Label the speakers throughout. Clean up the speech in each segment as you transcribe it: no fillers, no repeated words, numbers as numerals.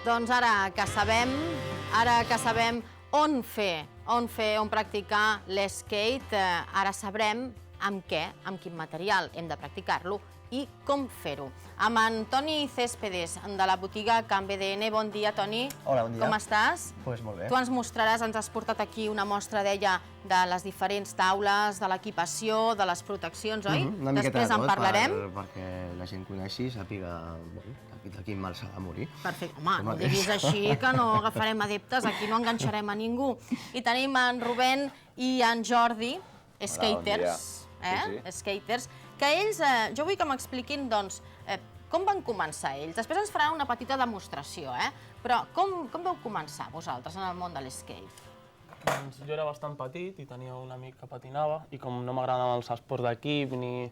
Speaker 1: Doncs ara que sabem on fer, on practicar l'skate, ara sabrem amb què, amb quin material hem de practicar-lo i com fer-ho. Amb en Toni Céspedes, de la botiga Can BDN. Bon dia, Toni.
Speaker 2: Hola, bon dia.
Speaker 1: Com estàs?
Speaker 2: Doncs molt bé.
Speaker 1: Tu ens mostraràs, ens has portat aquí una mostra, deia, de les diferents taules, de l'equipació, de les proteccions, oi?
Speaker 2: Una miqueta
Speaker 1: Després
Speaker 2: de
Speaker 1: en
Speaker 2: tot,
Speaker 1: parlarem.
Speaker 2: perquè la gent coneixi, sàpiga de quin mal s'ha de morir.
Speaker 1: Perfecte. Home, no diguis així, que no agafarem adeptes, aquí no enganxarem a ningú. I tenim en Rubén i en Jordi, skaters, skaters, que ells, jo vull que m'expliquin, doncs, com van començar ells. Després ens faran una petita demostració, però com vau començar vosaltres en el món de l'skate?
Speaker 3: Doncs jo era bastant petit i tenia un amic que patinava i com no m'agradaven els esports d'equip, ni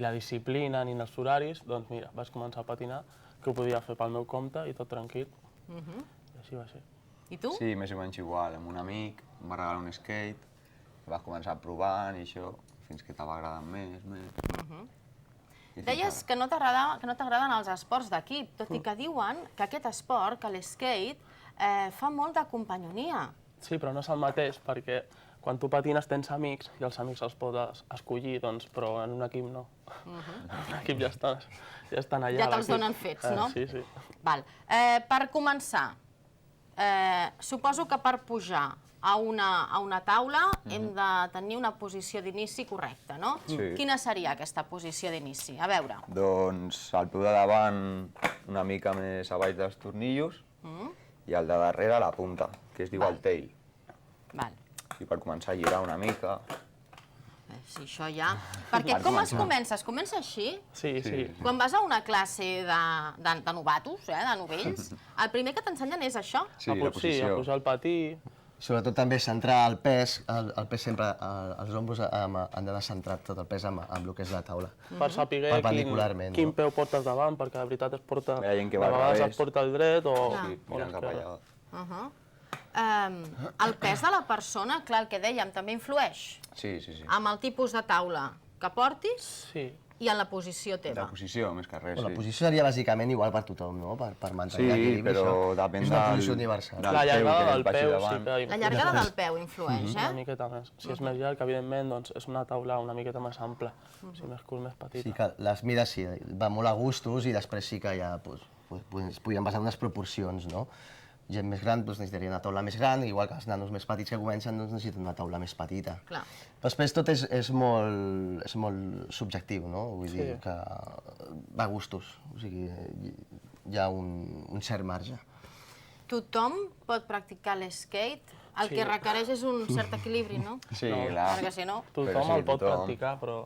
Speaker 3: la disciplina, ni els horaris, doncs mira, vaig començar a patinar, que ho podia fer pel meu compte i tot tranquil. I així va ser.
Speaker 1: I tu?
Speaker 4: Sí, més o menys igual, amb un amic, em va regalar un skate, vas començar provant i això, fins que t'ava agradat més.
Speaker 1: Deies que no t'agraden els esports d'equip, tot i que diuen que aquest esport, que l'skate, fa molt de companyonia.
Speaker 3: Sí, però no és el mateix, perquè quan tu patines tens amics i els amics els pots escollir, doncs, però en un equip no. En un equip ja estan allà.
Speaker 1: Ja te'ls donen fets, no?
Speaker 3: Sí, sí.
Speaker 1: Val. Per començar, suposo que per pujar a una taula hem de tenir una posició d'inici correcta, no?
Speaker 4: Sí.
Speaker 1: Quina seria aquesta posició d'inici? A veure.
Speaker 4: Doncs el peu de davant una mica més a baix dels tornillos i el de darrere a la punta, que es diu el tail.
Speaker 1: Val.
Speaker 4: I per començar a girar una mica.
Speaker 1: Sí, això ja... Perquè com es comença? Es comença així?
Speaker 3: Sí, sí.
Speaker 1: Quan vas a una classe de novatos, de novells, el primer que t'ensenyen és això?
Speaker 4: Sí, la
Speaker 3: Sí,
Speaker 4: posició.
Speaker 3: a pujar el patí.
Speaker 2: Sobretot també centrar el pes, sempre, els ombros han d'anar centrat tot el pes amb el que és la taula.
Speaker 3: Per saber
Speaker 2: Perpendicularment,
Speaker 3: quin
Speaker 2: no?
Speaker 3: peu portes davant, perquè de veritat es porta...
Speaker 4: Hi ha gent que va
Speaker 3: de
Speaker 4: al
Speaker 3: vegades
Speaker 4: revés.
Speaker 3: es porta el dret o
Speaker 4: Sí, mirant cap allà.
Speaker 1: El pes de la persona, clar, el que dèiem, també influeix
Speaker 4: Sí, sí, sí.
Speaker 1: amb el tipus de taula que portis
Speaker 3: Sí.
Speaker 1: i en la posició
Speaker 4: La
Speaker 1: teva.
Speaker 4: posició, més que res,
Speaker 2: La
Speaker 4: sí.
Speaker 2: posició seria bàsicament igual per tothom, no? Per mantenir
Speaker 4: Sí,
Speaker 2: l'equilibri.
Speaker 4: però
Speaker 2: això.
Speaker 4: depèn
Speaker 2: És una
Speaker 4: del-
Speaker 2: posició universal.
Speaker 4: del-
Speaker 3: La llargada
Speaker 4: peu que
Speaker 3: del
Speaker 4: vagi
Speaker 3: peu sí
Speaker 4: davant.
Speaker 3: que
Speaker 1: La
Speaker 3: influeix.
Speaker 1: llargada del peu influeix,
Speaker 3: Una miqueta més. Si és més llarg, evidentment, doncs és una taula una miqueta més ampla. Si més curt, més petita.
Speaker 2: Sí que les mides sí, va molt a gustos i després sí que ja es podien basar en unes proporcions, no? Gent més gran necessitaria una taula més gran, igual que els nanos més petits que comencen necessiten una taula més petita.
Speaker 1: Clar.
Speaker 2: Però després tot és molt subjectiu, no? Vull dir que va a gustos, o sigui, hi ha un cert marge.
Speaker 1: Tothom pot practicar l'skate, el que requereix és un cert equilibri, no?
Speaker 4: Sí,
Speaker 3: No,
Speaker 4: clar.
Speaker 1: Perquè si no...
Speaker 4: Però
Speaker 3: Tothom
Speaker 4: sí,
Speaker 3: el pot
Speaker 4: tothom.
Speaker 3: practicar, però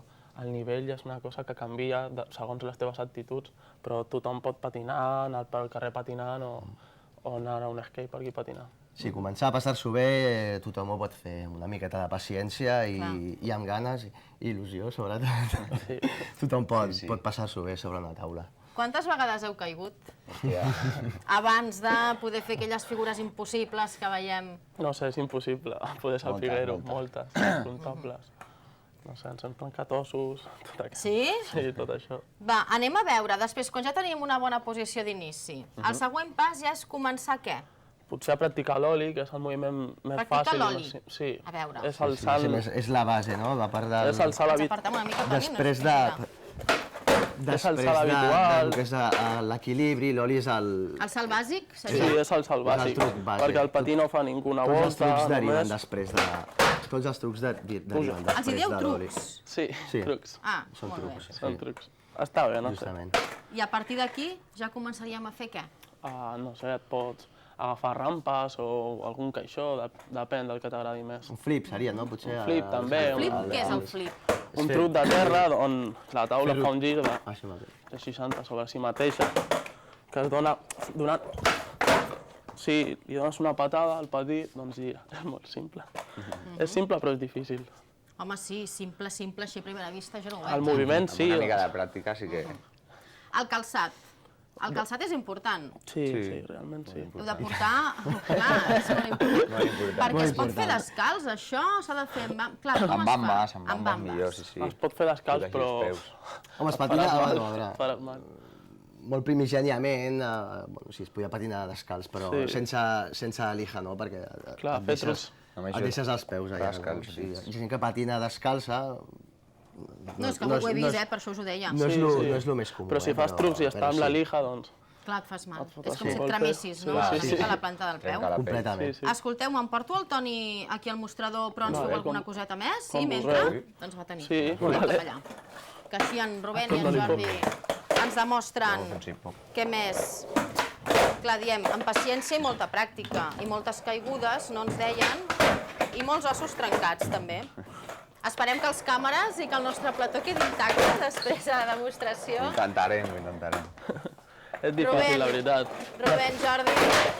Speaker 3: el nivell és una cosa que canvia segons les teves actituds, però tothom pot patinar, anar pel carrer patinant o anar a un skatepark i patinar.
Speaker 2: Sí, començar a passar-s'ho bé, tothom ho pot fer, una miqueta de paciència i amb ganes i il·lusió, sobretot.
Speaker 3: Sí.
Speaker 2: Tothom pot passar-s'ho bé sobre una taula.
Speaker 1: Quantes vegades heu caigut
Speaker 4: Hòstia.
Speaker 1: abans de poder fer aquelles figures impossibles que veiem?
Speaker 3: No sé, és impossible poder salpiguer-ho, moltes, comptables. No sé, ens hem trencat ossos, tot aquest...
Speaker 1: Sí?
Speaker 3: Sí, tot això.
Speaker 1: Va, anem a veure, després, quan ja tenim una bona posició d'inici, el següent pas ja és començar què?
Speaker 3: Potser a practicar l'oli, que és el moviment més
Speaker 1: Practicar
Speaker 3: fàcil.
Speaker 1: l'oli?
Speaker 3: Sí.
Speaker 1: A veure.
Speaker 3: És el salt,
Speaker 2: És la base, no? La part del...
Speaker 3: és el salt
Speaker 1: Ens
Speaker 3: habitual.
Speaker 1: apartem una mica, Toni,
Speaker 2: Després
Speaker 1: no?
Speaker 2: de...
Speaker 3: És el salt habitual.
Speaker 2: del que és l'equilibri, l'oli és el...
Speaker 1: El salt bàsic
Speaker 3: Sí,
Speaker 1: seria?
Speaker 3: és el salt bàsic,
Speaker 2: truc bàsic.
Speaker 3: perquè el patí no fa ningú una
Speaker 2: Tots els
Speaker 3: volta,
Speaker 2: trucs deriven
Speaker 3: només...
Speaker 2: després de... Tots els trucs deriven després
Speaker 1: Els hi dieu
Speaker 2: de l'oli.
Speaker 1: trucs?
Speaker 3: Sí,
Speaker 2: Sí.
Speaker 3: trucs.
Speaker 1: Ah,
Speaker 2: Són
Speaker 1: molt bé.
Speaker 2: trucs.
Speaker 3: Són trucs. Està bé, no sé.
Speaker 2: Justament.
Speaker 1: I a partir d'aquí ja començaríem a fer què?
Speaker 3: No sé, et pots agafar rampes o algun caixó, depèn del que t'agradi més.
Speaker 2: Un flip seria, no? Potser...
Speaker 3: flip, també.
Speaker 1: Flip,
Speaker 3: Vale.
Speaker 1: què és el flip?
Speaker 3: Un truc de terra on la taula fa un gir
Speaker 2: Això mateix.
Speaker 3: de 60 sobre si mateixa, que es dona donant... Si li dones una patada al patí, doncs gira. És molt simple. És simple però és difícil.
Speaker 1: Home, sí, simple, així a primera vista jo no ho veig.
Speaker 3: El moviment sí.
Speaker 4: Amb una mica de pràctica sí que...
Speaker 1: El calçat. El calçat és important.
Speaker 3: Sí, realment sí.
Speaker 1: Heu de portar... Clar, és molt important.
Speaker 4: Molt important.
Speaker 1: Perquè es pot fer descalç, això? S'ha de fer amb... Clar, com
Speaker 4: Amb
Speaker 1: es fa?
Speaker 4: bambes, amb bambes millor, sí, sí.
Speaker 3: Es pot fer descalç,
Speaker 4: Protegir
Speaker 3: però...
Speaker 4: els peus.
Speaker 2: Home, es patina... A veure,
Speaker 3: Fares mal.
Speaker 2: molt primigèniament, bueno, sí, es podia patinar descalç, però sense lija, no? Perquè
Speaker 3: Clar, fer trucs.
Speaker 2: et deixes els peus allà.
Speaker 4: Descalç,
Speaker 2: Sí, gent que patina descalça...
Speaker 1: No, és que ho he vist, per això us ho deia.
Speaker 2: No és el més comú.
Speaker 3: Però si fas trucs i està amb la lija, doncs...
Speaker 1: Clar, et fas mal. És com
Speaker 3: Sí.
Speaker 1: si et cremessis, no? Una mica la planta del peu.
Speaker 4: Trenca la pell.
Speaker 2: Completament.
Speaker 1: Escolteu, me'n porto el Toni aquí al mostrador, però ens
Speaker 3: Vale,
Speaker 1: feu alguna
Speaker 3: com-
Speaker 1: coseta més? Sí,
Speaker 3: com
Speaker 1: mentre?
Speaker 3: vulgueu.
Speaker 1: Doncs va tenir.
Speaker 3: Sí,
Speaker 1: Anem
Speaker 3: vale.
Speaker 1: cap allà. Que així en Rubén i en Jordi ens demostren què més. Clar, diem, amb paciència i molta pràctica, i moltes caigudes, no ens deien, i molts ossos trencats, també. Esperem que els càmeres i que el nostre plató quedi intacte després de la demostració.
Speaker 4: Ho intentarem.
Speaker 3: És difícil, la veritat.
Speaker 1: Rubén, Jordi,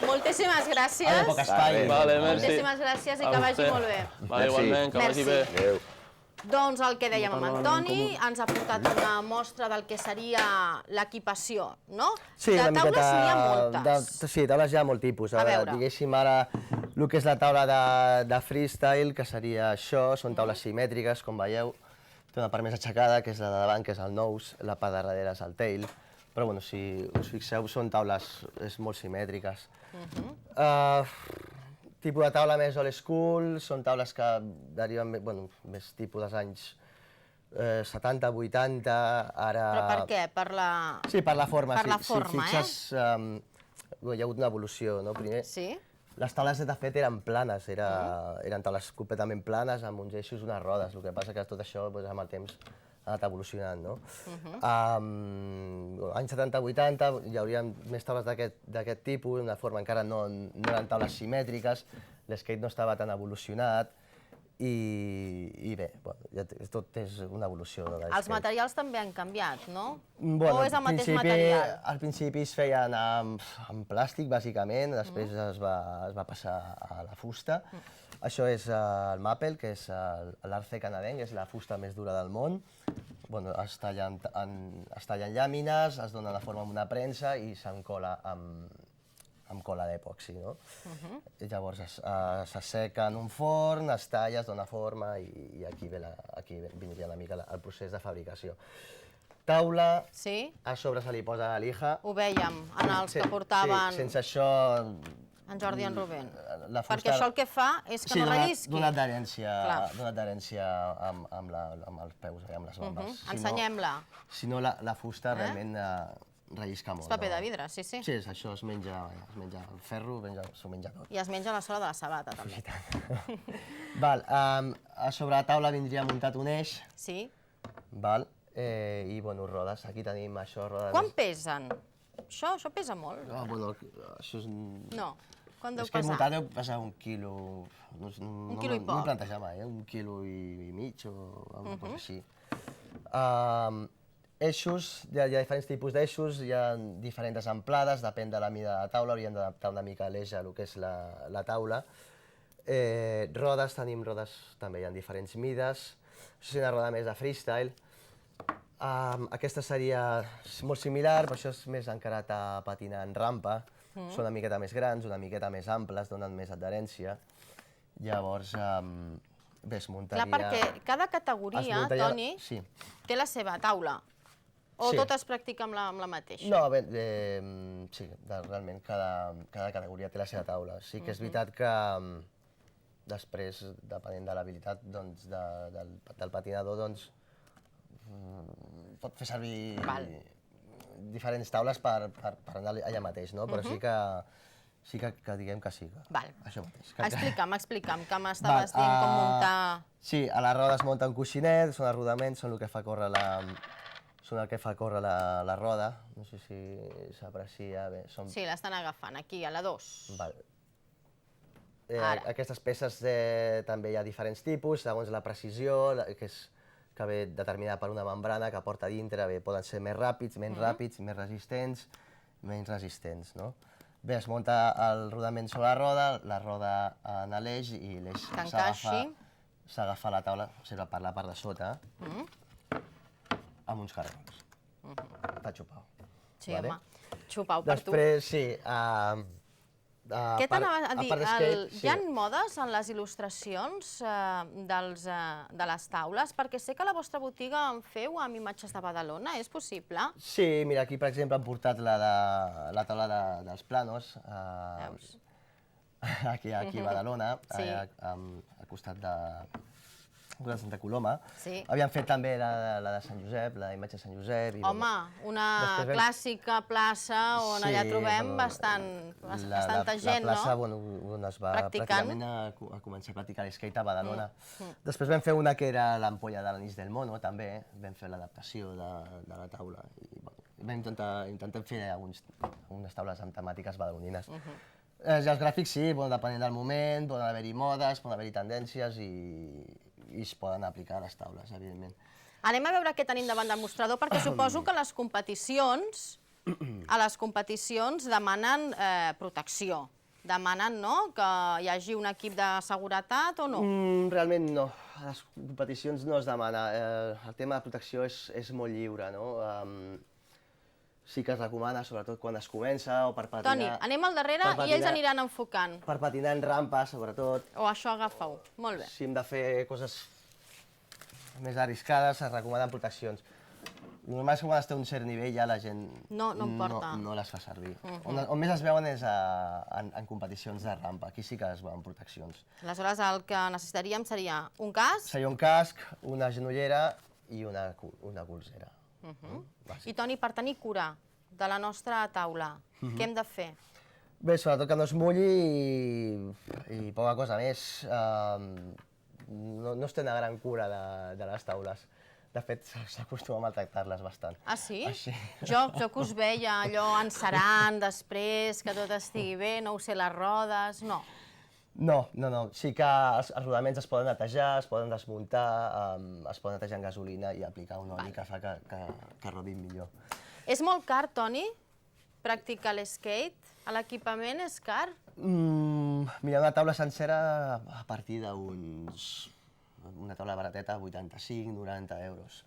Speaker 1: moltíssimes gràcies.
Speaker 2: Ara, poc espai.
Speaker 3: Vale, merci.
Speaker 1: Moltíssimes gràcies i que vagi molt bé.
Speaker 3: Vale, igualment, que vagi bé.
Speaker 4: Adéu.
Speaker 1: Doncs el que dèiem amb en Toni, ens ha portat una mostra del que seria l'equipació, no?
Speaker 2: Sí,
Speaker 1: de
Speaker 2: una
Speaker 1: taules
Speaker 2: miqueta...
Speaker 1: n'hi ha moltes.
Speaker 2: Sí, taules hi ha molt tipus.
Speaker 1: A veure.
Speaker 2: Diguéssim ara, el que és la taula de freestyle, que seria això, són taules simètriques, com veieu. Té una part més aixecada, que és la de davant, que és el nose, la part de darrere és el tail. Però bueno, si us fixeu, són taules molt simètriques. Tipus de taula més old school, són taules que deriven més tipus dels anys 70, 80, ara...
Speaker 1: Però per què? Per la...
Speaker 2: Sí, per la forma.
Speaker 1: Per la forma,
Speaker 2: si fixes, hi ha hagut una evolució, no? Primer,
Speaker 1: Sí?
Speaker 2: les taules de fet eren planes, eren taules completament planes, amb uns eixos i unes rodes. El que passa que tot això, doncs, amb el temps, ha anat evolucionant, no? Anys 70-80 hi hauria més taules d'aquest tipus, d'una forma encara no eren taules simètriques, l'skate no estava tan evolucionat, i bé, tot és una evolució de l'skate.
Speaker 1: Els materials també han canviat, no?
Speaker 2: Bueno,
Speaker 1: O és el mateix material?
Speaker 2: Al principi es feien amb plàstic, bàsicament, després es va passar a la fusta. Això és el maple, que és l'arce canadenc, és la fusta més dura del món. Bueno, es tallen llàmines, es dona la forma amb una premsa i s'encola amb cola d'èpoxi, no? Llavors s'asseca en un forn, es talla, es dona forma i aquí vindria una mica el procés de fabricació. Taula,
Speaker 1: Sí?
Speaker 2: a sobre se li posa la lija.
Speaker 1: Ho vèiem en els que portaven
Speaker 2: Sí, sense això...
Speaker 1: en Jordi i en Rubén.
Speaker 2: la fusta-
Speaker 1: Perquè això el que fa és que no rellisqui.
Speaker 2: donat d'herència
Speaker 1: Clar.
Speaker 2: amb els peus, amb les bambes.
Speaker 1: Ensenyem-la.
Speaker 2: Si no, la fusta realment rellisca molt.
Speaker 1: És paper de vidre, sí, sí.
Speaker 2: Sí, això es menja el ferro, s'ho menja tot.
Speaker 1: I es menja la sola de la sabata, també.
Speaker 2: Val, a sobre la taula vindria muntat un eix,
Speaker 1: Sí?
Speaker 2: val? I, bueno, rodes. Aquí tenim això, rodes...
Speaker 1: Quan pesen? Això pesa molt?
Speaker 2: Bueno, això és...
Speaker 1: No. Quan deu
Speaker 2: És que el
Speaker 1: pesar?
Speaker 2: muntat deu pesar 1 quilo... Un
Speaker 1: quilo i
Speaker 2: No
Speaker 1: poc.
Speaker 2: m'ho planteja mai, 1 quilo i mig o alguna cosa així. Eixos, hi ha diferents tipus d'eixos, hi ha diferents amplades, depèn de la mida de la taula, hauríem d'adaptar una mica l'eix a el que és la taula. Rodes, tenim rodes també, hi ha diferents mides. Això és una roda més de freestyle. Aquesta seria molt similar, però això és més encarat a patinar en rampa. Són una miqueta més grans, una miqueta més amples, donen més adherència. Llavors, bé, es muntaria...
Speaker 1: Clar, perquè cada categoria, Toni,
Speaker 2: Sí.
Speaker 1: té la seva taula. O
Speaker 2: Sí.
Speaker 1: tot es practica amb la mateixa?
Speaker 2: No, bé, sí, realment cada categoria té la seva taula. Sí que és veritat que després, depenent de l'habilitat del patinador, doncs, pot fer servir diferents taules per anar allà mateix, no? Però sí que diguem que sí,
Speaker 1: Val.
Speaker 2: això mateix.
Speaker 1: Explica'm, que m'estaves dient com muntar...
Speaker 2: Sí, a la roda es munta un coixinet, són els rodaments, són el que fa córrer la roda. No sé si s'aprecia bé.
Speaker 1: Sí, l'estan agafant, aquí, a la 2.
Speaker 2: Val.
Speaker 1: Ara.
Speaker 2: Aquestes peces també hi ha diferents tipus, segons la precisió, que ve determinada per una membrana que porta a dintre, poden ser més ràpids, menys ràpids, més resistents, menys resistents, no? Bé, es munta el rodament sobre la roda en l'eix i l'eix s'agafa a la taula, per la part de sota, amb uns carreus. Per xupar.
Speaker 1: Sí, home, xupau per tu.
Speaker 2: Després, sí,
Speaker 1: Què t'anava a dir? Hi ha modes en les il·lustracions de les taules? Perquè sé que a la vostra botiga en feu amb imatges de Badalona, és possible?
Speaker 2: Sí, mira, aquí per exemple han portat la taula dels planos, aquí a Badalona, al costat de Santa Coloma. Havíem fet també la de Sant Josep, la imatge de Sant Josep.
Speaker 1: Home, una clàssica plaça on allà trobem bastanta gent, no?
Speaker 2: La plaça on es va pràcticament a començar a practicar l'skate a Badalona. Després vam fer una que era l'ampolla de l'anís del mono, també. Vam fer l'adaptació de la taula. Vam intentar fer unes taules amb temàtiques badalonines. Els gràfics sí, depenent del moment, poden haver-hi modes, poden haver-hi tendències i es poden aplicar a les taules, evidentment.
Speaker 1: Anem a veure què tenim davant del mostrador, perquè suposo que les competicions demanen protecció. Demanen, no?, que hi hagi un equip de seguretat o no?
Speaker 2: Realment no. A les competicions no es demana. El tema de protecció és molt lliure, no? Sí que es recomana, sobretot quan es comença o per patinar...
Speaker 1: Toni, anem al darrere i ells aniran enfocant.
Speaker 2: Per patinar en rampa, sobretot.
Speaker 1: O això agafa-ho. Molt bé.
Speaker 2: Si hem de fer coses més arriscades, es recomanen proteccions. Normal és que quan es té un cert nivell ja la gent no les fa servir. On més es veuen és en competicions de rampa. Aquí sí que es veuen proteccions.
Speaker 1: Aleshores, el que necessitaríem seria un casc...
Speaker 2: Seria un casc, una genollera i una colzera.
Speaker 1: I Toni, per tenir cura de la nostra taula, què hem de fer?
Speaker 2: Bé, sobretot que no es mulli i poca cosa més. No es té una gran cura de les taules. De fet, s'acostuma a maltractar-les bastant.
Speaker 1: Ah, sí? Jo que us veia allò encerant després, que tot estigui bé, no ho sé, les rodes, no.
Speaker 2: No. Sí que els rodaments es poden netejar, es poden desmuntar, es poden netejar amb gasolina i aplicar un oli que fa que rodin millor.
Speaker 1: És molt car, Toni, practicar l'skate? L'equipament és car?
Speaker 2: Mira, una taula sencera a partir d'uns... Una taula barateta, 85, 90 euros.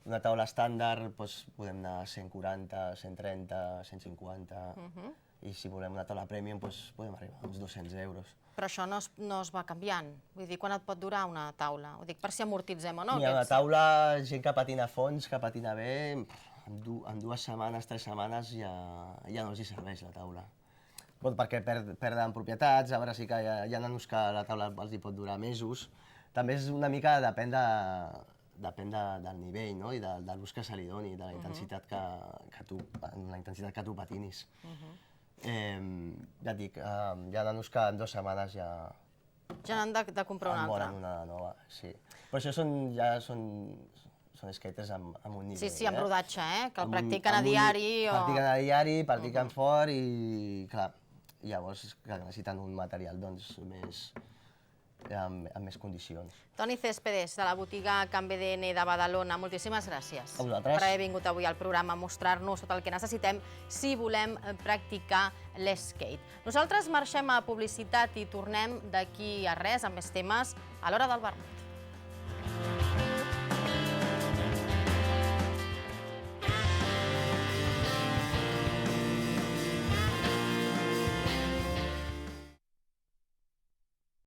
Speaker 2: Una taula estàndard, podem anar a 140, 130, 150... I si volem una taula premium, podem arribar a uns 200 euros.
Speaker 1: Però això no es va canviant? Vull dir, quan et pot durar una taula? Ho dic per si amortitzem o no.
Speaker 2: Mira, una taula, gent que patina a fons, que patina bé, en 2 setmanes, 3 setmanes ja no els hi serveix la taula. Perquè perden propietats, a veure si que hi ha nanos que la taula els hi pot durar mesos. També és una mica, depèn del nivell, no? I de l'ús que se li doni, de la intensitat que tu patinis. Ja et dic, hi ha nanos que en 2 setmanes ja
Speaker 1: n'han de comprar una altra.
Speaker 2: En volen una nova, sí. Però això són skaters amb un nivell.
Speaker 1: Sí, amb rodatge, que el practiquen a diari.
Speaker 2: Practiquen a diari, practiquen fort i, clar, llavors necessiten un material amb més condicions.
Speaker 1: Toni Céspedes, de la botiga Can BDN de Badalona, moltíssimes gràcies
Speaker 2: a vosaltres
Speaker 1: per haver vingut avui al programa a mostrar-nos tot el que necessitem si volem practicar l'skate. Nosaltres marxem a publicitat i tornem d'aquí a res amb més temes a l'Hora del Vermut.